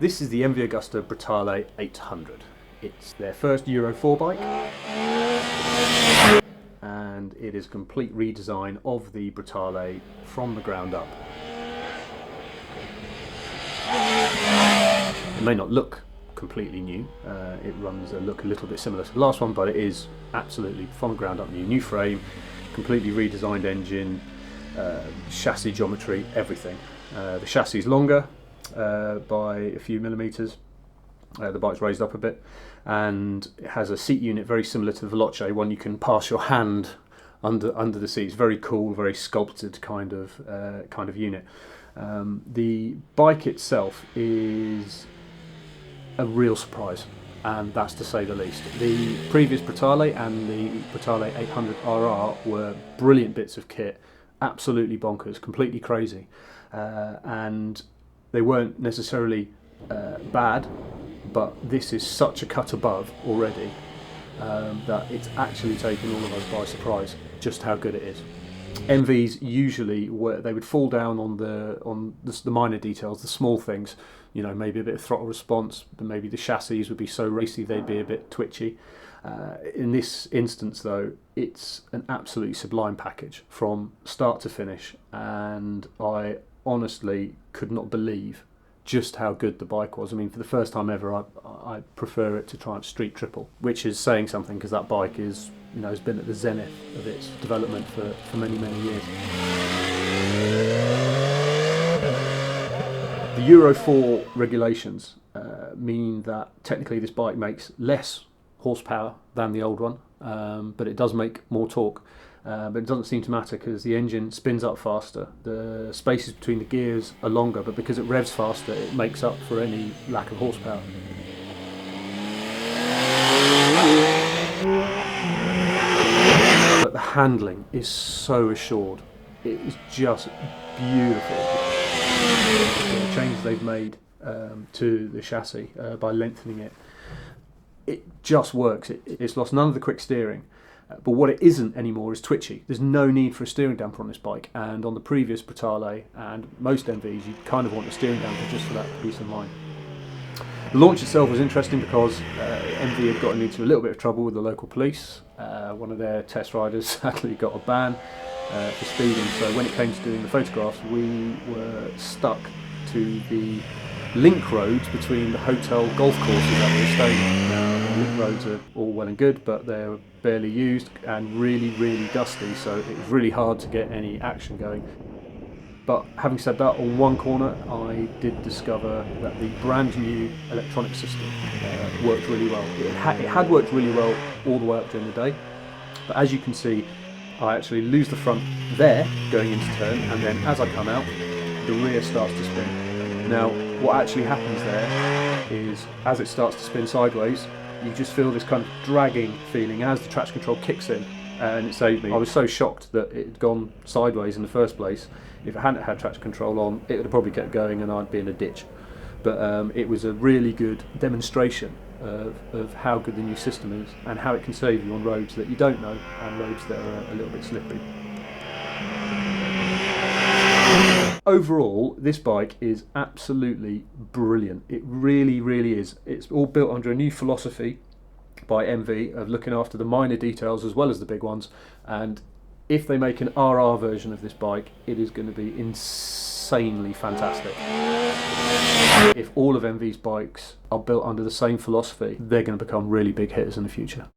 This is the MV Agusta Brutale 800. It's their first Euro 4 bike, and it is a complete redesign of the Brutale from the ground up. It may not look completely new, it runs a look a little bit similar to the last one, but it is absolutely from the ground up new. New frame, completely redesigned engine, chassis geometry, everything. The chassis is longer by a few millimetres. The bike's raised up a bit, and it has a seat unit very similar to the Veloce, one you can pass your hand under the seat. It's very cool, very sculpted kind of unit. The bike itself is a real surprise, and that's to say the least. The previous Brutale and the Brutale 800RR were brilliant bits of kit, absolutely bonkers, completely crazy, and they weren't necessarily bad, but this is such a cut above already that it's actually taken all of us by surprise just how good it is. MVs usually they would fall down on the minor details, the small things, you know, maybe a bit of throttle response, but maybe the chassis would be so racy they'd be a bit twitchy. In this instance though, it's an absolutely sublime package from start to finish, and I honestly could not believe just how good the bike was. I mean, for the first time ever, I prefer it to Triumph Street Triple, which is saying something because that bike is, you know, has been at the zenith of its development for many, many years. The Euro 4 regulations mean that technically this bike makes less horsepower than the old one, but it does make more torque. But it doesn't seem to matter because the engine spins up faster, the spaces between the gears are longer, but because it revs faster it makes up for any lack of horsepower. But the handling is so assured, it is just beautiful. The changes they've made to the chassis by lengthening it, it just works. It's lost none of the quick steering. But what it isn't anymore is twitchy. There's no need for a steering damper on this bike, and on the previous Brutale and most MVs you kind of want a steering damper just for that peace of mind. The launch itself was interesting because MV had gotten into a little bit of trouble with the local police. One of their test riders sadly got a ban for speeding, so when it came to doing the photographs we were stuck to the link roads between the hotel golf courses that we were staying at. Now, the link roads are all well and good, but they're barely used and really, really dusty, so it was really hard to get any action going. But having said that, on one corner I did discover that the brand new electronic system worked really well. It had worked really well all the way up during the day, but as you can see, I actually lose the front there going into turn, and then as I come out, the rear starts to spin. Now, what actually happens there is, as it starts to spin sideways, you just feel this kind of dragging feeling as the traction control kicks in, and it saved me. I was so shocked that it had gone sideways in the first place. If it hadn't had traction control on, it would have probably kept going and I'd be in a ditch. But it was a really good demonstration of how good the new system is and how it can save you on roads that you don't know and roads that are a little bit slippery. Overall, this bike is absolutely brilliant. It really, really is. It's all built under a new philosophy by MV of looking after the minor details as well as the big ones, and if they make an RR version of this bike, it is going to be insanely fantastic. If all of MV's bikes are built under the same philosophy, they're going to become really big hitters in the future.